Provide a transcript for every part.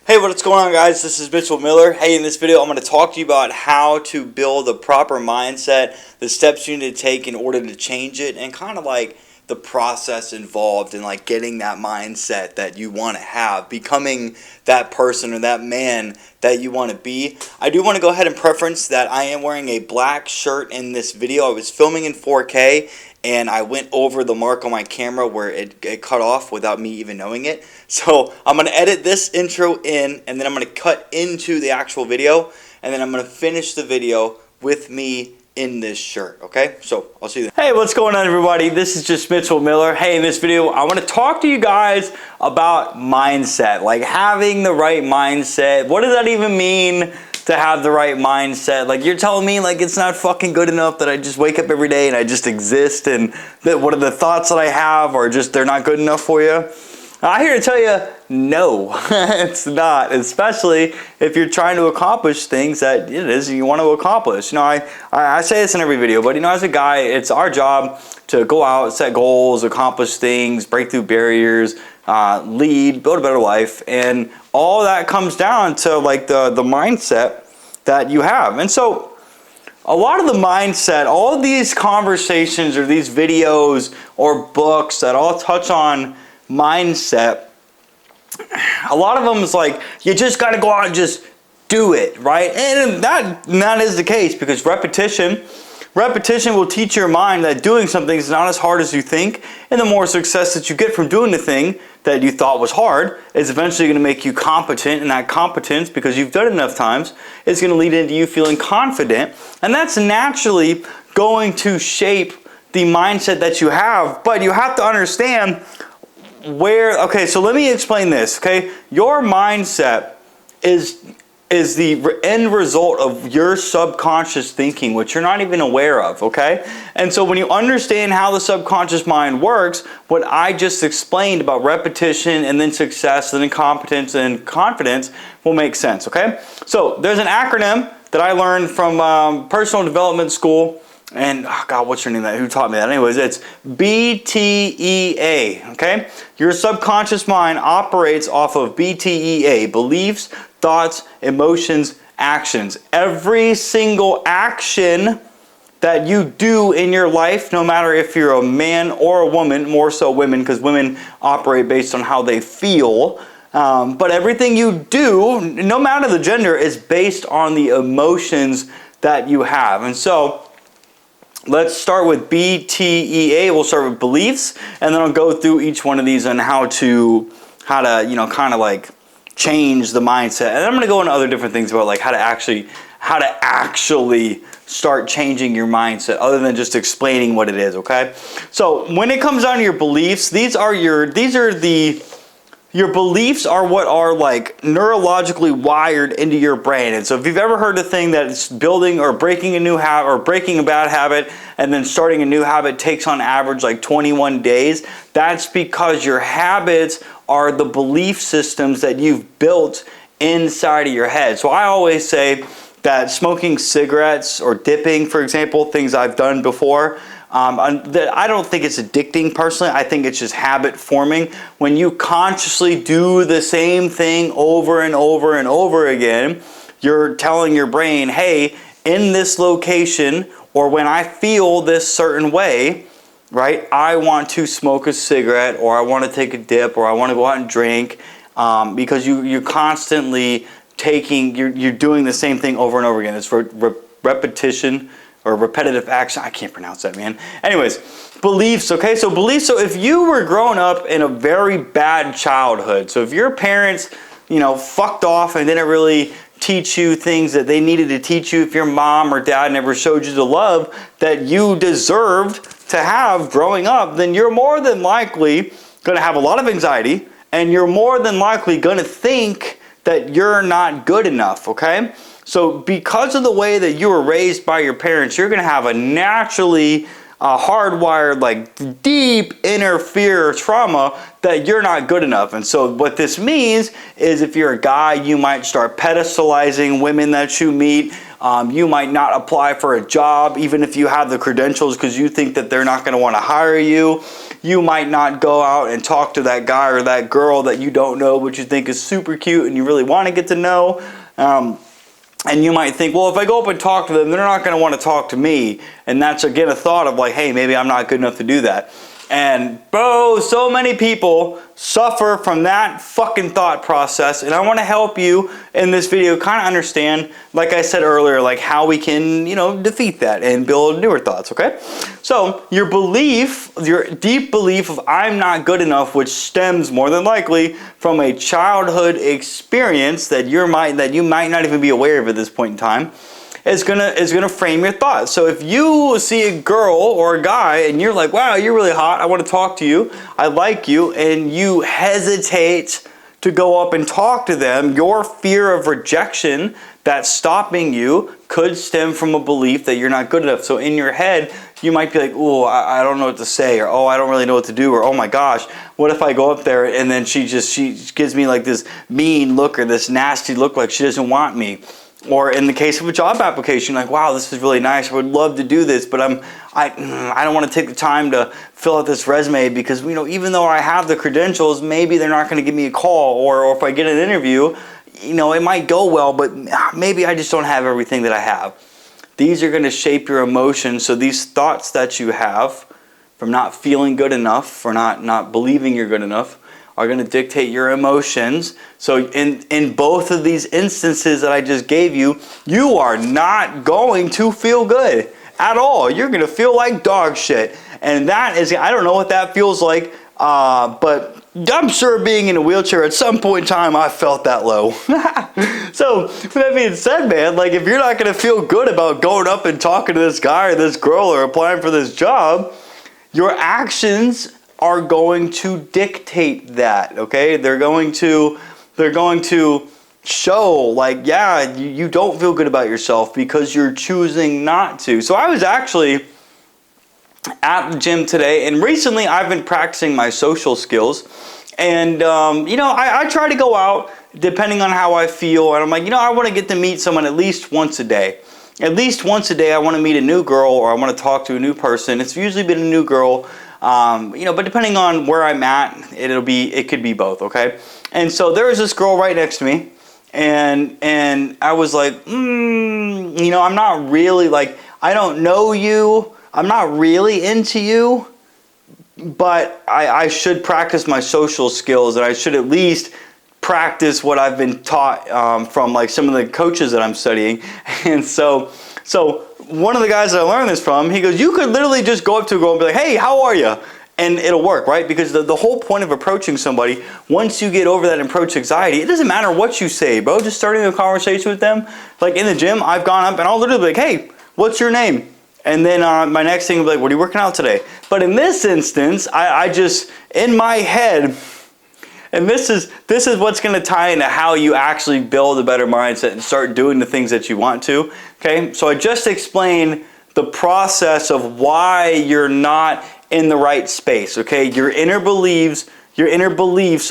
Hey, what's going on, guys? This is Mitchell Miller. Hey, in this video I'm going to talk to you about how to build a proper mindset, the steps you need to take in order to change it, and kind of like the process involved in like getting that mindset that you want to have, becoming that person or that man that you want to be. I do want to go ahead and preference that I am wearing a black shirt in this video. I was filming in 4K and I went over the mark on my camera where it cut off without me even knowing it. So I'm going to edit this intro in, and then I'm going to cut into the actual video, and then I'm going to finish the video with me in this shirt, okay? So I'll see you then. Hey, what's going on, everybody? This is just Mitchell Miller. Hey, in this video I want to talk to you guys about mindset, like having the right mindset. What does that even mean to have the right mindset? Like, you're telling me like it's not fucking good enough that I just wake up every day and I just exist, and that what are the thoughts that I have are just they're not good enough for you? I'm here to tell you, no, it's not, especially if you're trying to accomplish things that it is you want to accomplish. You know, I say this in every video, but you know, as a guy, it's our job to go out, set goals, accomplish things, break through barriers, lead, build a better life, and all that comes down to like the mindset that you have. And so a lot of the mindset, all of these conversations or these videos or books that all touch on mindset, a lot of them is like, you just got to go out and just do it, right? And that is the case, because repetition will teach your mind that doing something is not as hard as you think, and the more success that you get from doing the thing that you thought was hard is eventually going to make you competent, and that competence, because you've done it enough times, is going to lead into you feeling confident, and that's naturally going to shape the mindset that you have. But you have to understand okay, so let me explain this, okay? Your mindset is the end result of your subconscious thinking, which you're not even aware of, okay? And so when you understand how the subconscious mind works, what I just explained about repetition and then success and then competence and confidence will make sense, okay? So there's an acronym that I learned from personal development school. And, oh God, what's your name? Who taught me that? Anyways, it's BTEA, okay? Your subconscious mind operates off of BTEA, beliefs, thoughts, emotions, actions. Every single action that you do in your life, no matter if you're a man or a woman, more so women, because women operate based on how they feel, but everything you do, no matter the gender, is based on the emotions that you have. And so let's start with BTEA. We'll start with beliefs, and then I'll go through each one of these on how to you know, kind of like change the mindset. And I'm going to go into other different things about like how to actually start changing your mindset, other than just explaining what it is, okay? So when it comes down to your beliefs, your beliefs are what are like neurologically wired into your brain. And so if you've ever heard the thing that it's building or breaking a new habit or breaking a bad habit and then starting a new habit takes on average like 21 days, that's because your habits are the belief systems that you've built inside of your head. So I always say that smoking cigarettes or dipping, for example, things I've done before, I don't think it's addicting personally. I think it's just habit forming. When you consciously do the same thing over and over and over again, you're telling your brain, hey, in this location, or when I feel this certain way, right, I want to smoke a cigarette, or I want to take a dip, or I want to go out and drink, because you're constantly you're doing the same thing over and over again. It's repetition or repetitive action. I can't pronounce that, man. Anyways, beliefs, okay? So beliefs, so if you were growing up in a very bad childhood, so if your parents, you know, fucked off and didn't really teach you things that they needed to teach you, if your mom or dad never showed you the love that you deserved to have growing up, then you're more than likely going to have a lot of anxiety, and you're more than likely going to think that you're not good enough, okay? So because of the way that you were raised by your parents, you're going to have a naturally hardwired, like deep inner fear or trauma that you're not good enough. And so what this means is if you're a guy, you might start pedestalizing women that you meet. You might not apply for a job even if you have the credentials, because you think that they're not going to want to hire you. you might not go out and talk to that guy or that girl that you don't know but you think is super cute and you really want to get to know. And you might think, well, if I go up and talk to them, they're not going to want to talk to me. And that's, again, a thought of like, hey, maybe I'm not good enough to do that. And bro, so many people suffer from that fucking thought process. And I want to help you in this video kind of understand, like I said earlier, like how we can, defeat that and build newer thoughts, okay? So your belief, your deep belief of I'm not good enough, which stems more than likely from a childhood experience that you might not even be aware of at this point in time, is gonna frame your thoughts. So if you see a girl or a guy and you're like, wow, you're really hot, I want to talk to you, I like you, and you hesitate to go up and talk to them, your fear of rejection that's stopping you could stem from a belief that you're not good enough. So in your head, you might be like, oh, I don't know what to say, or oh, I don't really know what to do, or oh my gosh, what if I go up there and then she gives me like this mean look or this nasty look like she doesn't want me. Or in the case of a job application, like, wow, this is really nice. I would love to do this, but I don't want to take the time to fill out this resume because, even though I have the credentials, maybe they're not going to give me a call. Or if I get an interview, it might go well, but maybe I just don't have everything that I have. These are going to shape your emotions. So these thoughts that you have from not feeling good enough, or not believing you're good enough, are going to dictate your emotions. So in both of these instances that I just gave you, you are not going to feel good at all. You're going to feel like dog shit. And that is, I don't know what that feels like, but I'm sure being in a wheelchair at some point in time, I felt that low. So with that being said, man, like if you're not going to feel good about going up and talking to this guy or this girl or applying for this job, your actions are going to dictate that, okay? They're going to show like, yeah, you don't feel good about yourself because you're choosing not to. So I was actually at the gym today, and recently I've been practicing my social skills, and I try to go out depending on how I feel, and I'm like, I want to get to meet someone at least once a day. At least once a day I want to meet a new girl, or I want to talk to a new person. It's usually been a new girl. But depending on where I'm at, it could be both, okay? And so there was this girl right next to me, and I was like, I'm not really, like, I don't know you, I'm not really into you, but I should practice my social skills, and I should at least practice what I've been taught from like some of the coaches that I'm studying. And so one of the guys that I learned this from, he goes, you could literally just go up to a girl and be like, hey, how are you? And it'll work, right? Because the whole point of approaching somebody, once you get over that approach anxiety, it doesn't matter what you say, bro. Just starting a conversation with them. Like in the gym, I've gone up and I'll literally be like, hey, what's your name? And then my next thing will be like, what are you working out today? But in this instance, I just, in my head, and this is what's going to tie into how you actually build a better mindset and start doing the things that you want to. Okay, so I just explained the process of why you're not in the right space. Okay, your inner beliefs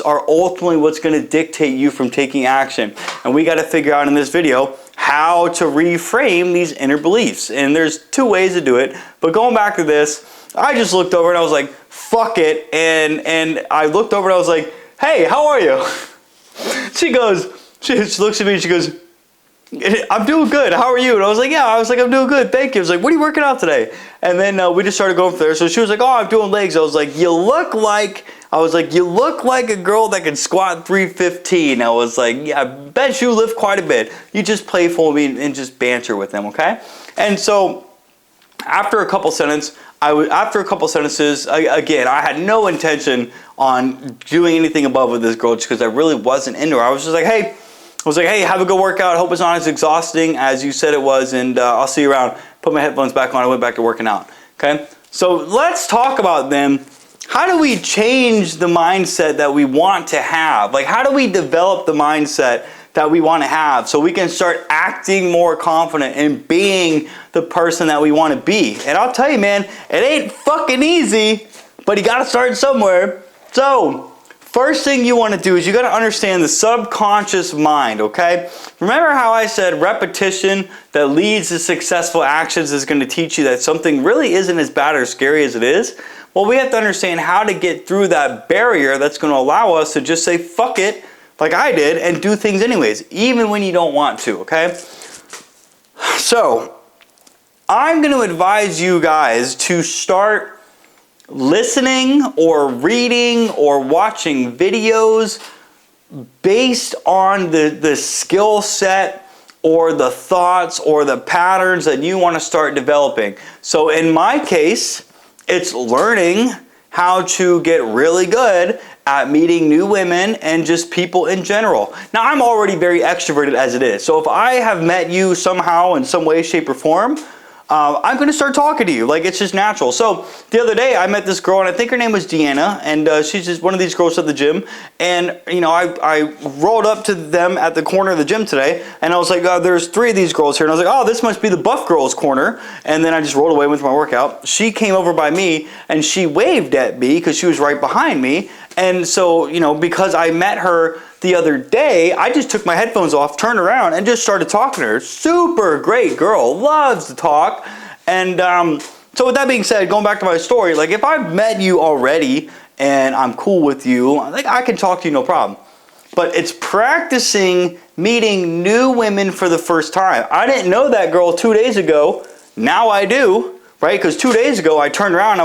are ultimately what's going to dictate you from taking action. And we got to figure out in this video how to reframe these inner beliefs. And there's two ways to do it. But going back to this, I just looked over and I was like, fuck it. And I looked over and I was like, hey, how are you? She looks at me and she goes, I'm doing good. How are you? And I was like, I'm doing good. Thank you. I was like, what are you working out today? And then we just started going from there. So she was like, oh, I'm doing legs. I was like, you look like a girl that can squat 315. I was like, yeah, I bet you lift quite a bit. You just playful with me and just banter with them, okay? And so after a couple sentences, again, I had no intention on doing anything above with this girl just because I really wasn't into her. I was just like, hey, have a good workout. Hope it's not as exhausting as you said it was, and I'll see you around. Put my headphones back on. I went back to working out. Okay? So let's talk about then, how do we change the mindset that we want to have? Like, how do we develop the mindset that we want to have so we can start acting more confident and being the person that we want to be? And I'll tell you, man, it ain't fucking easy, but you got to start somewhere. So First thing you want to do is you got to understand the subconscious mind, okay? Remember how I said repetition that leads to successful actions is going to teach you that something really isn't as bad or scary as it is? Well, we have to understand how to get through that barrier that's going to allow us to just say fuck it, like I did, and do things anyways, even when you don't want to, okay? So, I'm going to advise you guys to start listening or reading or watching videos based on the skill set or the thoughts or the patterns that you want to start developing. So in my case, it's learning how to get really good at meeting new women and just people in general. Now, I'm already very extroverted as it is. So if I have met you somehow in some way, shape, or form, I'm going to start talking to you. Like, it's just natural. So the other day I met this girl, and I think her name was Deanna, and she's just one of these girls at the gym. And, you know, I rolled up to them at the corner of the gym today, and I was like, there's 3 of these girls here. And I was like, oh, this must be the buff girls corner. And then I just rolled away with my workout. She came over by me, and she waved at me because she was right behind me. And so, you know, because I met her the other day, I just took my headphones off, turned around, and just started talking to her. Super great girl, loves to talk. And so with that being said, going back to my story, like if I've met you already and I'm cool with you, like I can talk to you no problem. But it's practicing meeting new women for the first time. I didn't know that girl 2 days ago. Now I do, right? Because 2 days ago I turned around,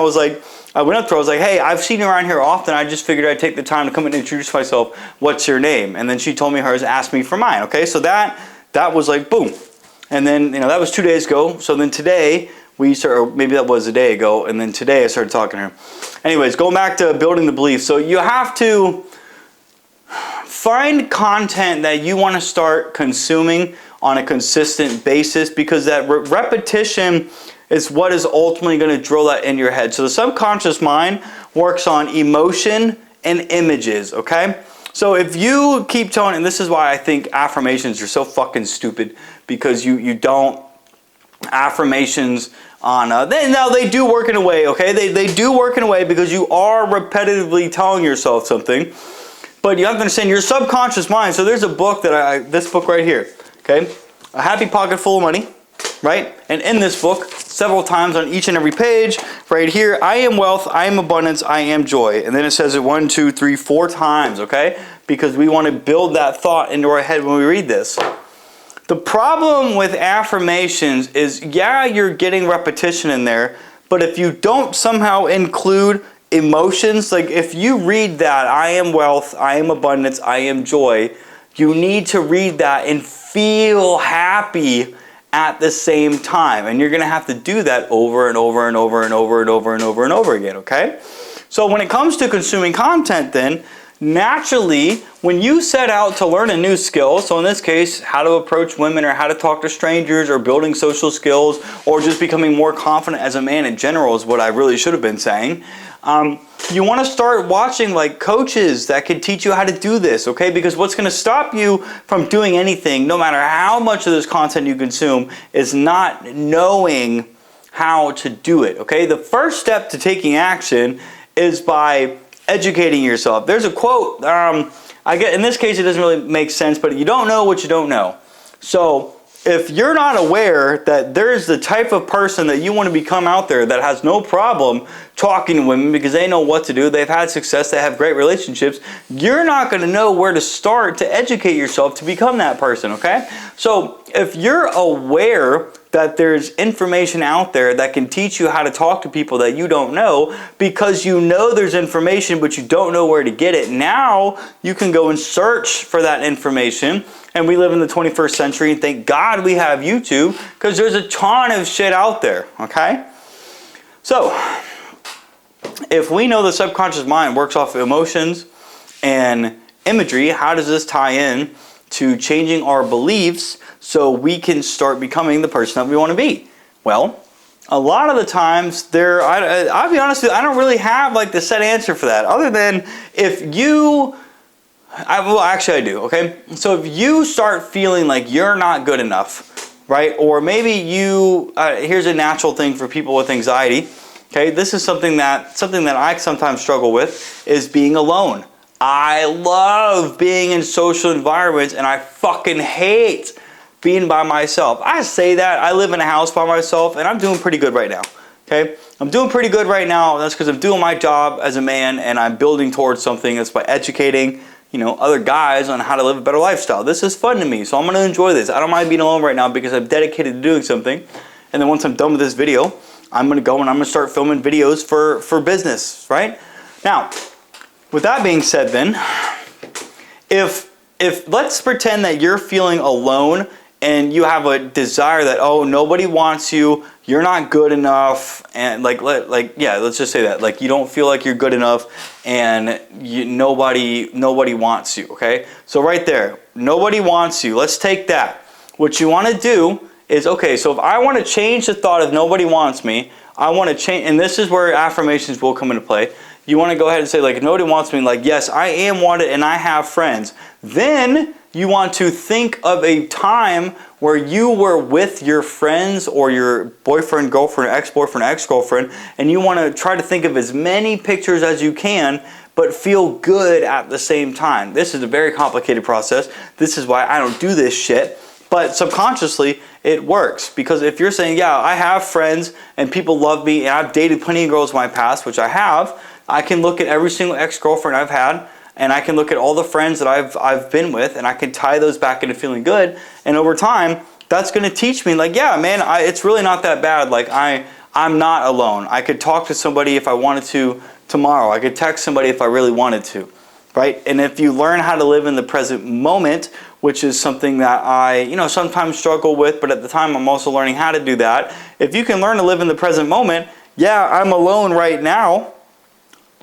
I went up to her, I was like, hey, I've seen you around here often. I just figured I'd take the time to come and introduce myself. What's your name? And then she told me hers, asked me for mine, okay? So that was like, boom. And then, you know, that was 2 days ago. So then today, we started, or maybe that was a day ago, and then today I started talking to her. Anyways, going back to building the belief. So you have to find content that you want to start consuming on a consistent basis, because that repetition is what is ultimately going to drill that in your head. So the subconscious mind works on emotion and images, okay? So if you keep telling, and this is why I think affirmations are so fucking stupid, because you don't, affirmations on, now they do work in a way, okay? They do work in a way because you are repetitively telling yourself something, but you have to understand your subconscious mind. So there's a book this book right here, okay? A Happy Pocket Full of Money. Right? And in this book, several times on each and every page, right here, I am wealth, I am abundance, I am joy. And then it says it 1, 2, 3, 4 times, okay? Because we want to build that thought into our head when we read this. The problem with affirmations is, yeah, you're getting repetition in there, but if you don't somehow include emotions, like if you read that, I am wealth, I am abundance, I am joy, you need to read that and feel happy at the same time, and you're going to have to do that over and over and over and over and over and over and over again, okay? So when it comes to consuming content, then naturally, when you set out to learn a new skill, so in this case, how to approach women or how to talk to strangers or building social skills or just becoming more confident as a man in general is what I really should have been saying. You want to start watching like coaches that can teach you how to do this, okay? Because what's going to stop you from doing anything, no matter how much of this content you consume, is not knowing how to do it, okay? The first step to taking action is by educating yourself. There's a quote, I get in this case it doesn't really make sense, but you don't know what you don't know. So if you're not aware that there's the type of person that you want to become out there that has no problem talking to women because they know what to do, they've had success, they have great relationships, you're not going to know where to start to educate yourself to become that person, okay? So if you're aware that there's information out there that can teach you how to talk to people that you don't know, because you know there's information but you don't know where to get it, now you can go and search for that information. And we live in the 21st century, and thank God we have YouTube, because there's a ton of shit out there, okay? So, if we know the subconscious mind works off of emotions and imagery, how does this tie in to changing our beliefs so we can start becoming the person that we want to be? Well, a lot of the times, I'll be honest with you, I don't really have like the set answer for that, other than if you... well, actually I do, okay? So if you start feeling like you're not good enough, right? Or maybe here's a natural thing for people with anxiety, okay? This is something that I sometimes struggle with, is being alone. I love being in social environments, and I fucking hate being by myself. I say that. I live in a house by myself, and I'm doing pretty good right now. Okay? I'm doing pretty good right now. That's because I'm doing my job as a man, and I'm building towards something. That's by educating, other guys on how to live a better lifestyle. This is fun to me, so I'm going to enjoy this. I don't mind being alone right now because I'm dedicated to doing something. And then once I'm done with this video, I'm going to go and I'm going to start filming videos for business, right? Now, with that being said then, if let's pretend that you're feeling alone and you have a desire that, oh, nobody wants you, you're not good enough, and let's just say that, like, you don't feel like you're good enough, and nobody wants you, okay? So right there, nobody wants you. Let's take that. What you want to do is, okay, so if I want to change the thought of nobody wants me, I want to change, and this is where affirmations will come into play. You want to go ahead and say, like, if nobody wants me, like, yes, I am wanted and I have friends. Then you want to think of a time where you were with your friends or your boyfriend, girlfriend, ex-boyfriend, ex-girlfriend, and you want to try to think of as many pictures as you can, but feel good at the same time. This is a very complicated process. This is why I don't do this shit. But subconsciously, it works. Because if you're saying, yeah, I have friends and people love me and I've dated plenty of girls in my past, which I have, I can look at every single ex-girlfriend I've had, and I can look at all the friends that I've been with, and I can tie those back into feeling good. And over time, that's going to teach me, like, yeah, man, it's really not that bad. Like, I'm not alone. I could talk to somebody if I wanted to tomorrow. I could text somebody if I really wanted to, right? And if you learn how to live in the present moment, which is something that I, sometimes struggle with, but at the time I'm also learning how to do that. If you can learn to live in the present moment, yeah, I'm alone right now,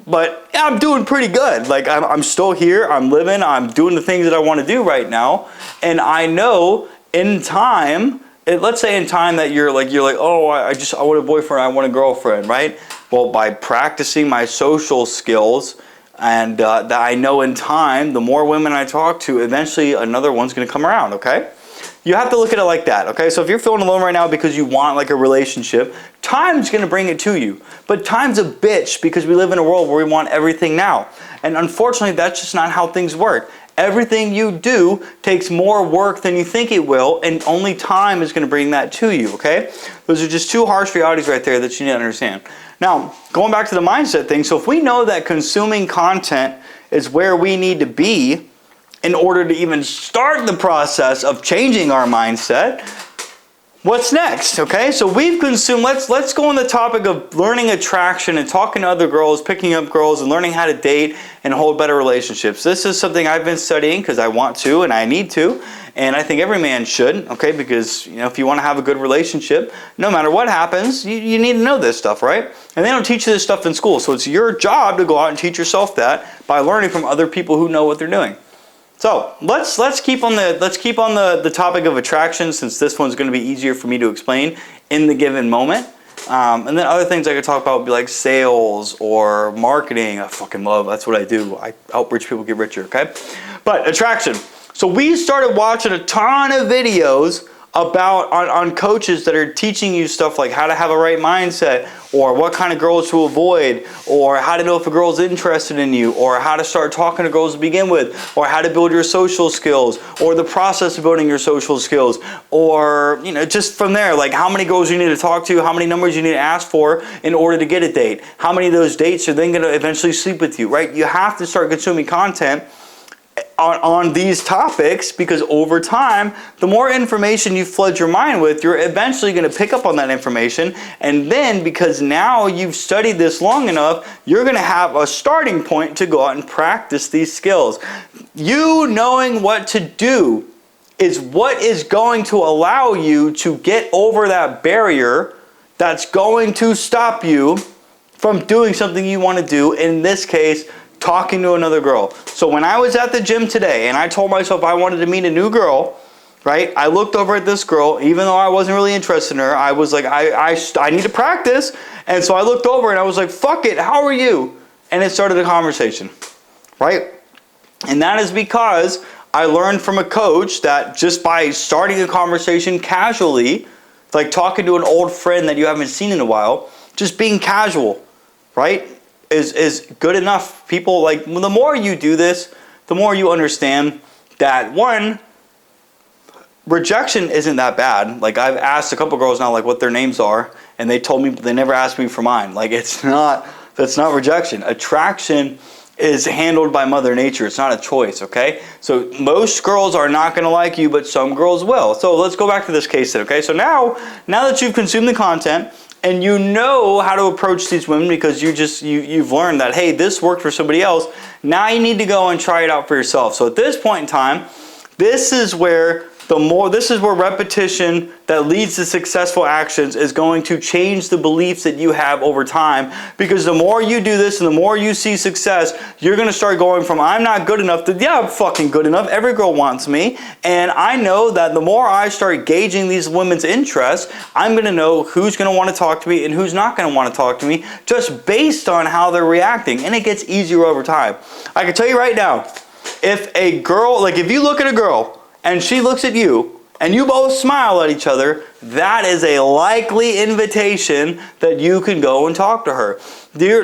but yeah, I'm doing pretty good. Like, I'm still here, I'm living, I'm doing the things that I want to do right now. And I know in time, let's say in time that you're like, oh, I want a boyfriend, I want a girlfriend, right? Well, by practicing my social skills, and that I know in time, the more women I talk to, eventually another one's going to come around, okay? You have to look at it like that, okay? So if you're feeling alone right now because you want like a relationship, time's going to bring it to you. But time's a bitch because we live in a world where we want everything now. And unfortunately, that's just not how things work. Everything you do takes more work than you think it will, and only time is going to bring that to you, okay? Those are just two harsh realities right there that you need to understand. Now, going back to the mindset thing, so if we know that consuming content is where we need to be in order to even start the process of changing our mindset, what's next? Okay, so we've consumed, let's go on the topic of learning attraction and talking to other girls, picking up girls, and learning how to date and hold better relationships. This is something I've been studying because I want to and I need to, and I think every man should, okay, because if you want to have a good relationship, no matter what happens, you need to know this stuff, right? And they don't teach you this stuff in school, so it's your job to go out and teach yourself that by learning from other people who know what they're doing. So let's keep on the topic of attraction, since this one's going to be easier for me to explain in the given moment. And then other things I could talk about would be like sales or marketing. I fucking love, that's what I do. I help rich people get richer, okay? But attraction. So we started watching a ton of videos about on coaches that are teaching you stuff like how to have a right mindset, or what kind of girls to avoid, or how to know if a girl's interested in you, or how to start talking to girls to begin with, or how to build your social skills, or the process of building your social skills, or just from there, like how many girls you need to talk to, how many numbers you need to ask for in order to get a date, how many of those dates are then going to eventually sleep with you, right? You have to start consuming content on these topics, because over time, the more information you flood your mind with, you're eventually going to pick up on that information. And then, because now you've studied this long enough, you're going to have a starting point to go out and practice these skills. You knowing what to do is what is going to allow you to get over that barrier that's going to stop you from doing something you want to do. In this case, talking to another girl. So when I was at the gym today and I told myself I wanted to meet a new girl, right? I looked over at this girl, even though I wasn't really interested in her. I was like, I need to practice. And so I looked over and I was like, fuck it, how are you? And it started a conversation, right? And that is because I learned from a coach that just by starting a conversation casually, like talking to an old friend that you haven't seen in a while, just being casual, right? is good enough. People, like, the more you do this, the more you understand that, one, rejection isn't that bad. Like, I've asked a couple girls now, like, what their names are, and they told me, but they never asked me for mine. Like, that's not rejection. Attraction is handled by Mother Nature. It's not a choice, okay? So most girls are not going to like you, but some girls will. So let's go back to this case then, okay? So now that you've consumed the content and you know how to approach these women because you've learned that, hey, this worked for somebody else, now you need to go and try it out for yourself. So at this point in time, this is where repetition that leads to successful actions is going to change the beliefs that you have over time, because the more you do this and the more you see success, you're going to start going from I'm not good enough to yeah, I'm fucking good enough. Every girl wants me. And I know that the more I start gauging these women's interests, I'm going to know who's going to want to talk to me and who's not going to want to talk to me just based on how they're reacting. And it gets easier over time. I can tell you right now, if you look at a girl and she looks at you, and you both smile at each other, that is a likely invitation that you can go and talk to her.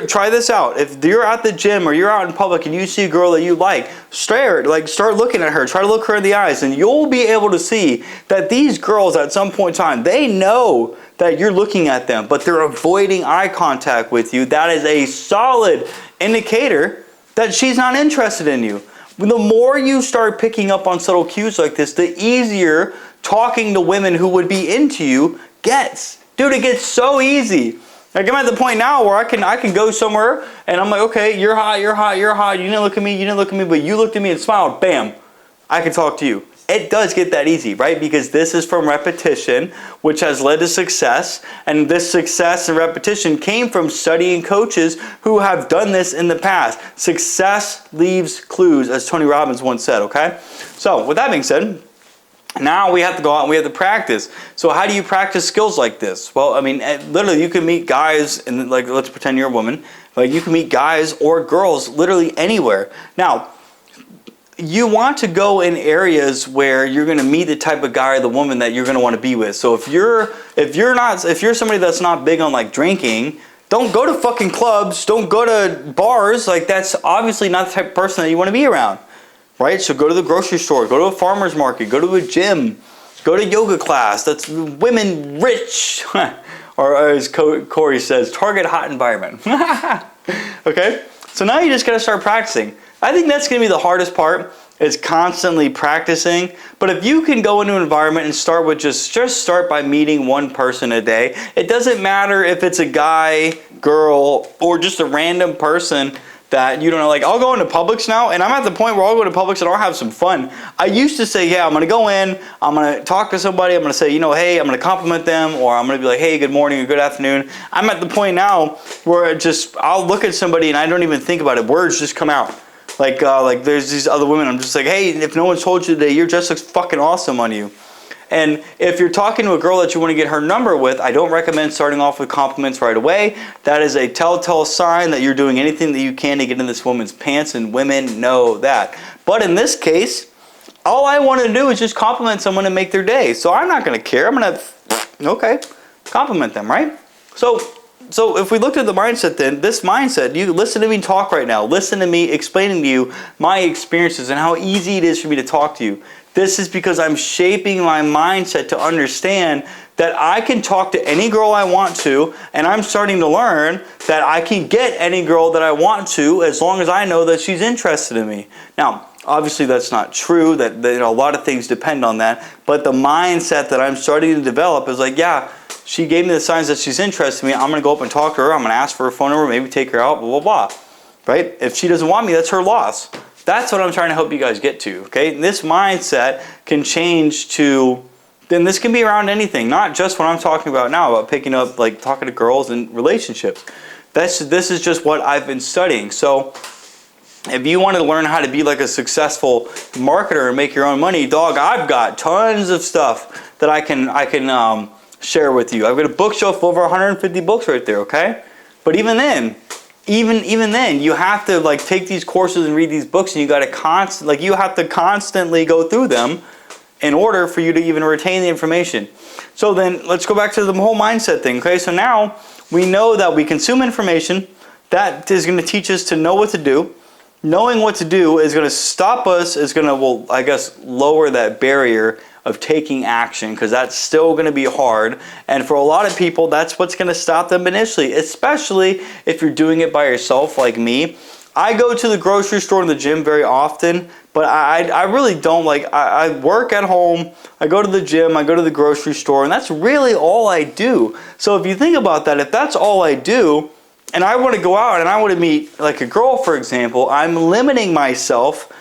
Try this out. If you're at the gym or you're out in public and you see a girl that you like, start looking at her. Try to look her in the eyes, and you'll be able to see that these girls at some point in time, they know that you're looking at them, but they're avoiding eye contact with you. That is a solid indicator that she's not interested in you. The more you start picking up on subtle cues like this, the easier talking to women who would be into you gets. Dude, it gets so easy. Like, I'm at the point now where I can go somewhere and I'm like, okay, you're hot, you're hot, you're hot. You didn't look at me, but you looked at me and smiled. Bam, I can talk to you. It does get that easy, right? Because this is from repetition, which has led to success. And this success and repetition came from studying coaches who have done this in the past. Success leaves clues, as Tony Robbins once said, okay? So, with that being said, now we have to go out and we have to practice. So how do you practice skills like this? Well, I mean, literally you can meet guys, and like, let's pretend you're a woman. Like, you can meet guys or girls literally anywhere. Now, you want to go in areas where you're going to meet the type of guy or the woman that you're going to want to be with. So if you're somebody that's not big on like drinking, don't go to fucking clubs, don't go to bars. Like, that's obviously not the type of person that you want to be around, right? So go to the grocery store, go to a farmer's market, go to a gym, go to yoga class. That's women rich, or as Corey says, target hot environment. Okay, so now you just got to start practicing. I think that's going to be the hardest part, is constantly practicing. But if you can go into an environment and start with just start by meeting one person a day. It doesn't matter if it's a guy, girl, or just a random person that you don't know. Like, I'll go into Publix now, and I'm at the point where I'll go to Publix and I'll have some fun. I used to say, yeah, I'm going to go in, I'm going to talk to somebody, I'm going to say, hey, I'm going to compliment them, or I'm going to be like, hey, good morning or good afternoon. I'm at the point now where I'll look at somebody and I don't even think about it. Words just come out. Like there's these other women, I'm just like, hey, if no one's told you today, your dress looks fucking awesome on you. And if you're talking to a girl that you want to get her number with, I don't recommend starting off with compliments right away. That is a telltale sign that you're doing anything that you can to get in this woman's pants, and women know that. But in this case, all I want to do is just compliment someone and make their day. So I'm not going to care. I'm going to, compliment them, right? So if we looked at the mindset then, this mindset, you listen to me talk right now. Listen to me explaining to you my experiences and how easy it is for me to talk to you. This is because I'm shaping my mindset to understand that I can talk to any girl I want to, and I'm starting to learn that I can get any girl that I want to as long as I know that she's interested in me. Now, obviously that's not true, that a lot of things depend on that, but the mindset that I'm starting to develop is like, yeah, she gave me the signs that she's interested in me. I'm going to go up and talk to her. I'm going to ask for her phone number, maybe take her out, blah, blah, blah. Right? If she doesn't want me, that's her loss. That's what I'm trying to help you guys get to. Okay? And this mindset can change to, then this can be around anything, not just what I'm talking about now, about picking up, like talking to girls and relationships. This is just what I've been studying. So if you want to learn how to be like a successful marketer and make your own money, dog, I've got tons of stuff that I can share with you. I've got a bookshelf of over 150 books right there, okay? But even then, you have to like take these courses and read these books, and you got to you have to constantly go through them in order for you to even retain the information. So then let's go back to the whole mindset thing, okay? So now we know that we consume information, that is going to teach us to know what to do. Knowing what to do is going to stop us, is going to, well, I guess, lower that barrier of taking action, because that's still going to be hard. And for a lot of people, that's what's going to stop them initially, especially if you're doing it by yourself like me. I go to the grocery store and the gym very often, but I really don't like, I work at home, I go to the gym, I go to the grocery store, and that's really all I do. So if you think about that, if that's all I do, and I want to go out and I want to meet like a girl, for example, I'm limiting myself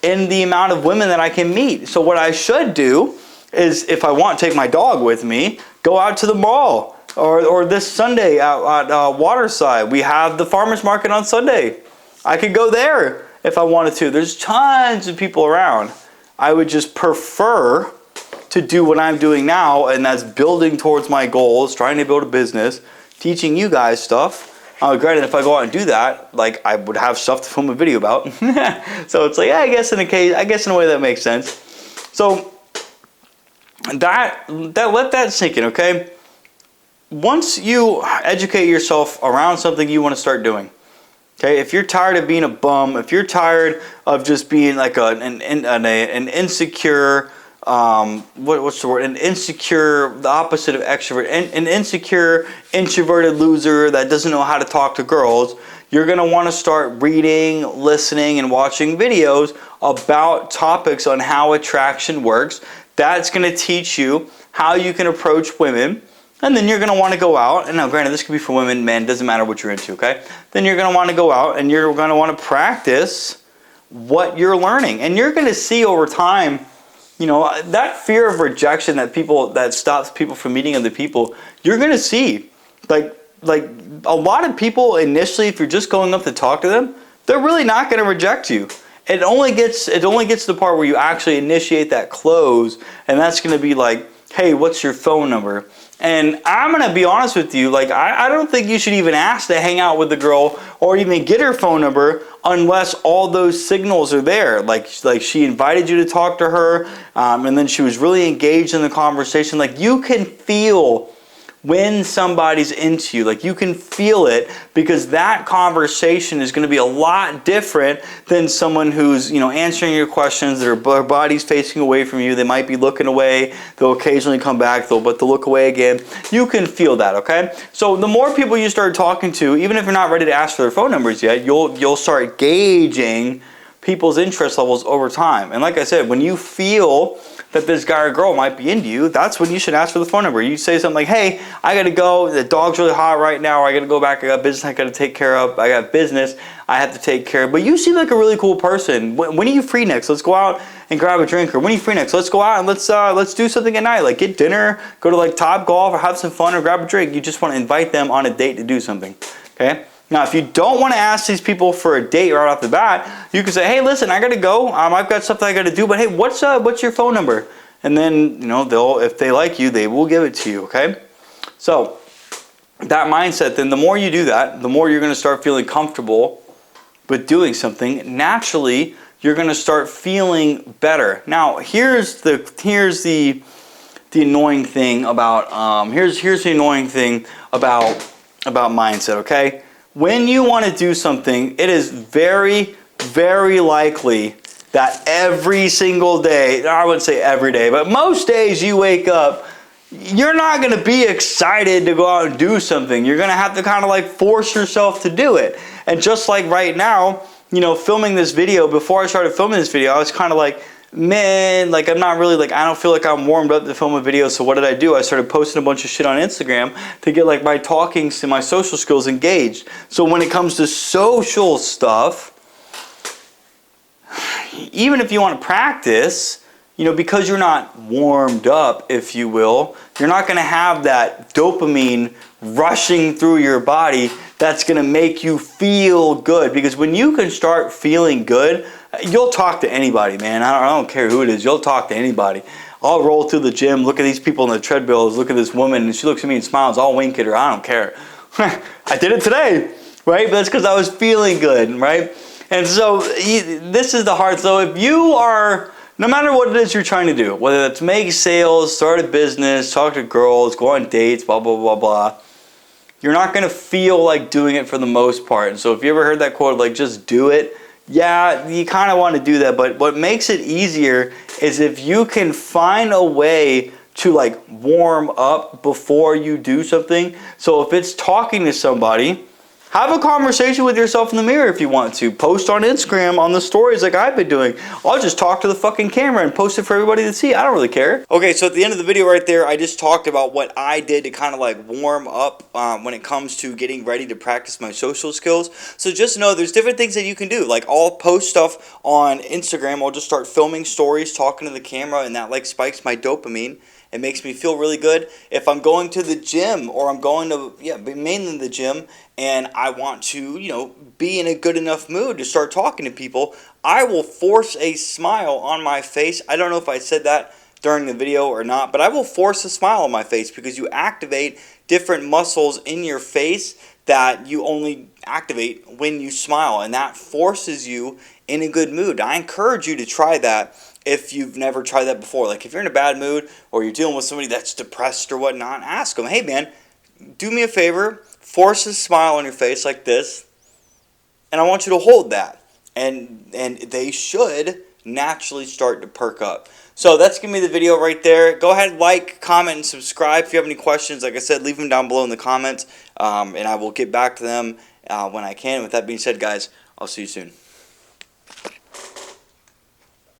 in the amount of women that I can meet. So what I should do is, if I want to take my dog with me, go out to the mall. Or this Sunday out at Waterside, we have the farmer's market on Sunday. I could go there if I wanted to. There's tons of people around. I would just prefer to do what I'm doing now, and that's building towards my goals, trying to build a business, teaching you guys stuff. Granted, if I go out and do that, like, I would have stuff to film a video about. So it's like, yeah, I guess in a way that makes sense. So that let that sink in, okay? Once you educate yourself around something you want to start doing, okay, if you're tired of being a bum, if you're tired of just being like an insecure, what's the word? An insecure, the opposite of extrovert, an insecure, introverted loser that doesn't know how to talk to girls, you're going to want to start reading, listening, and watching videos about topics on how attraction works. That's going to teach you how you can approach women. And then you're going to want to go out, and now granted this could be for women, men, doesn't matter what you're into, okay? Then you're going to want to go out and you're going to want to practice what you're learning. And you're going to see over time, you know, that fear of rejection that stops people from meeting other people, you're going to see. Like a lot of people initially, if you're just going up to talk to them, they're really not going to reject you. It only gets to the part where you actually initiate that close, and that's going to be like, hey, what's your phone number? And I'm going to be honest with you, like, I don't think you should even ask to hang out with the girl or even get her phone number unless all those signals are there. Like she invited you to talk to her, and then she was really engaged in the conversation. Like, you can feel when somebody's into you. Like, you can feel it, because that conversation is going to be a lot different than someone who's, you know, answering your questions, their body's facing away from you, they might be looking away, they'll occasionally come back, but they'll look away again. You can feel that, okay? So the more people you start talking to, even if you're not ready to ask for their phone numbers yet, you'll start gauging people's interest levels over time. And like I said, when you feel that this guy or girl might be into you, that's when you should ask for the phone number. You say something like, hey, I gotta go, the dog's really hot right now, or I gotta go back, I got business I gotta take care of, I got business I have to take care of, but you seem like a really cool person. When are you free next? Let's go out and grab a drink. Or when are you free next? Let's go out and let's do something at night, like get dinner, go to like Top Golf, or have some fun, or grab a drink. You just want to invite them on a date to do something, okay? Now, if you don't want to ask these people for a date right off the bat, you can say, hey, listen, I got to go. I've got something I got to do, but hey, what's your phone number? And then, you know, if they like you, they will give it to you, okay? So that mindset, then the more you do that, the more you're going to start feeling comfortable with doing something. Naturally, you're going to start feeling better. Now, here's the annoying thing about here's the annoying thing about mindset, okay? When you want to do something, it is very, very likely that every single day, I wouldn't say every day, but most days you wake up, you're not going to be excited to go out and do something. You're going to have to kind of like force yourself to do it. And just like right now, you know, filming this video, before I started filming this video, I was kind of like, man, like I'm not really, like, I don't feel like I'm warmed up to film a video. So what did I do? I started posting a bunch of shit on Instagram to get like my talking and my social skills engaged. So when it comes to social stuff, even if you want to practice, you know, because you're not warmed up, if you will, you're not going to have that dopamine rushing through your body that's going to make you feel good. Because when you can start feeling good, you'll talk to anybody, man. I don't care who it is. You'll talk to anybody. I'll roll through the gym, look at these people on the treadmills, look at this woman, and she looks at me and smiles. I'll wink at her. I don't care. I did it today, right? But that's because I was feeling good, right? And so this is the hard. So if you are, no matter what it is you're trying to do, whether it's make sales, start a business, talk to girls, go on dates, blah, blah, blah, blah, you're not going to feel like doing it for the most part. And so if you ever heard that quote, like, just do it, yeah, you kind of want to do that. But what makes it easier is if you can find a way to like warm up before you do something. So if it's talking to somebody, have a conversation with yourself in the mirror if you want to. Post on Instagram on the stories like I've been doing. I'll just talk to the fucking camera and post it for everybody to see. I don't really care. Okay, so at the end of the video right there, I just talked about what I did to kind of like warm up when it comes to getting ready to practice my social skills. So just know there's different things that you can do. Like I'll post stuff on Instagram. I'll just start filming stories, talking to the camera, and that like spikes my dopamine. It makes me feel really good. If I'm going to the gym or I'm going to, mainly the gym, and I want to, be in a good enough mood to start talking to people, I will force a smile on my face. I don't know if I said that during the video or not, but I will force a smile on my face because you activate different muscles in your face that you only activate when you smile, and that forces you in a good mood. I encourage you to try that if you've never tried that before. Like if you're in a bad mood or you're dealing with somebody that's depressed or whatnot, ask them, hey man, do me a favor, force a smile on your face like this, and I want you to hold that. And they should naturally start to perk up. So that's going to be the video right there. Go ahead, like, comment, and subscribe. If you have any questions, like I said, leave them down below in the comments, and I will get back to them when I can. With that being said, guys, I'll see you soon.